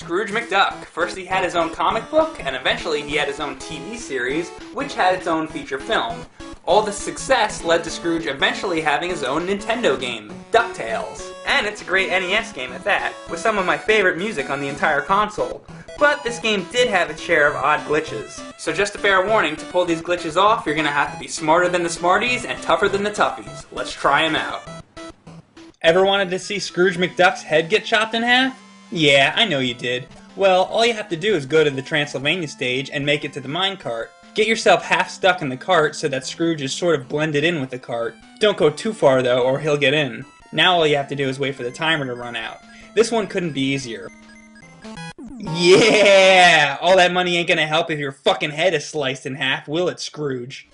Scrooge McDuck. First he had his own comic book, and eventually he had his own TV series, which had its own feature film. All this success led to Scrooge eventually having his own Nintendo game, Ducktales. And it's a great NES game at that, with some of my favorite music on the entire console. But this game did have its share of odd glitches. So just a fair warning, to pull these glitches off, you're gonna have to be smarter than the smarties and tougher than the toughies. Let's try them out. Ever wanted to see Scrooge McDuck's head get chopped in half? Yeah, I know you did. Well, all you have to do is go to the Transylvania stage and make it to the minecart. Get yourself half stuck in the cart so that Scrooge is sort of blended in with the cart. Don't go too far though, or he'll get in. Now all you have to do is wait for the timer to run out. This one couldn't be easier. Yeah! All that money ain't gonna help if your fucking head is sliced in half, will it, Scrooge?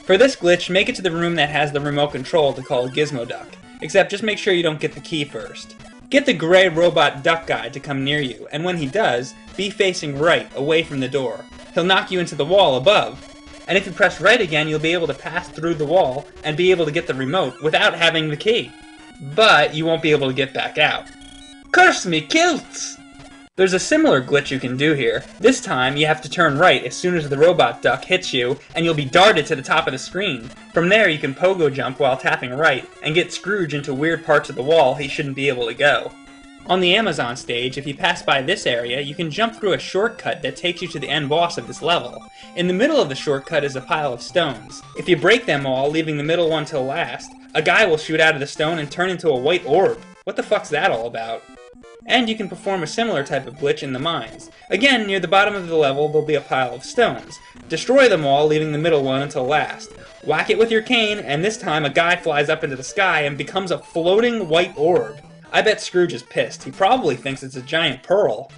For this glitch, make it to the room that has the remote control to call Gizmo Duck. Except just make sure you don't get the key first. Get the gray robot duck guy to come near you, and when he does, be facing right, away from the door. He'll knock you into the wall above. And if you press right again, you'll be able to pass through the wall and be able to get the remote without having the key. But you won't be able to get back out. Curse me kilts! There's a similar glitch you can do here. This time, you have to turn right as soon as the robot duck hits you, and you'll be darted to the top of the screen. From there, you can pogo jump while tapping right, and get Scrooge into weird parts of the wall he shouldn't be able to go. On the Amazon stage, if you pass by this area, you can jump through a shortcut that takes you to the end boss of this level. In the middle of the shortcut is a pile of stones. If you break them all, leaving the middle one till last, a guy will shoot out of the stone and turn into a white orb. What the fuck's that all about? And you can perform a similar type of glitch in the mines. Again, near the bottom of the level, there'll be a pile of stones. Destroy them all, leaving the middle one until last. Whack it with your cane, and this time a guy flies up into the sky and becomes a floating white orb. I bet Scrooge is pissed. He probably thinks it's a giant pearl.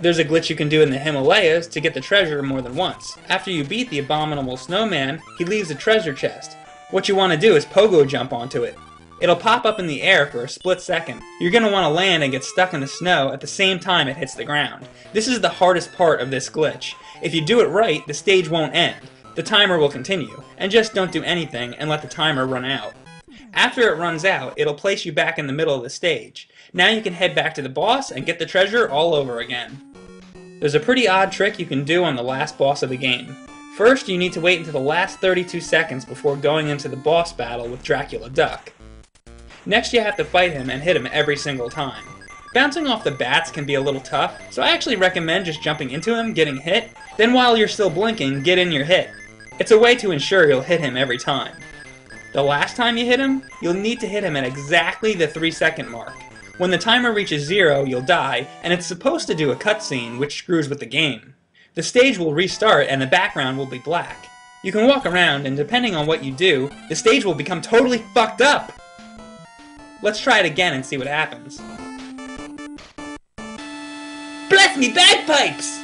There's a glitch you can do in the Himalayas to get the treasure more than once. After you beat the abominable snowman, he leaves a treasure chest. What you want to do is pogo jump onto it. It'll pop up in the air for a split second. You're going to want to land and get stuck in the snow at the same time it hits the ground. This is the hardest part of this glitch. If you do it right, the stage won't end. The timer will continue, and just don't do anything and let the timer run out. After it runs out, it'll place you back in the middle of the stage. Now you can head back to the boss and get the treasure all over again. There's a pretty odd trick you can do on the last boss of the game. First, you need to wait until the last 32 seconds before going into the boss battle with Dracula Duck. Next, you have to fight him and hit him every single time. Bouncing off the bats can be a little tough, so I actually recommend just jumping into him, getting hit, then while you're still blinking, get in your hit. It's a way to ensure you'll hit him every time. The last time you hit him, you'll need to hit him at exactly the 3-second mark. When the timer reaches 0, you'll die, and it's supposed to do a cutscene, which screws with the game. The stage will restart and the background will be black. You can walk around, and depending on what you do, the stage will become totally fucked up! Let's try it again and see what happens. Bless me bagpipes!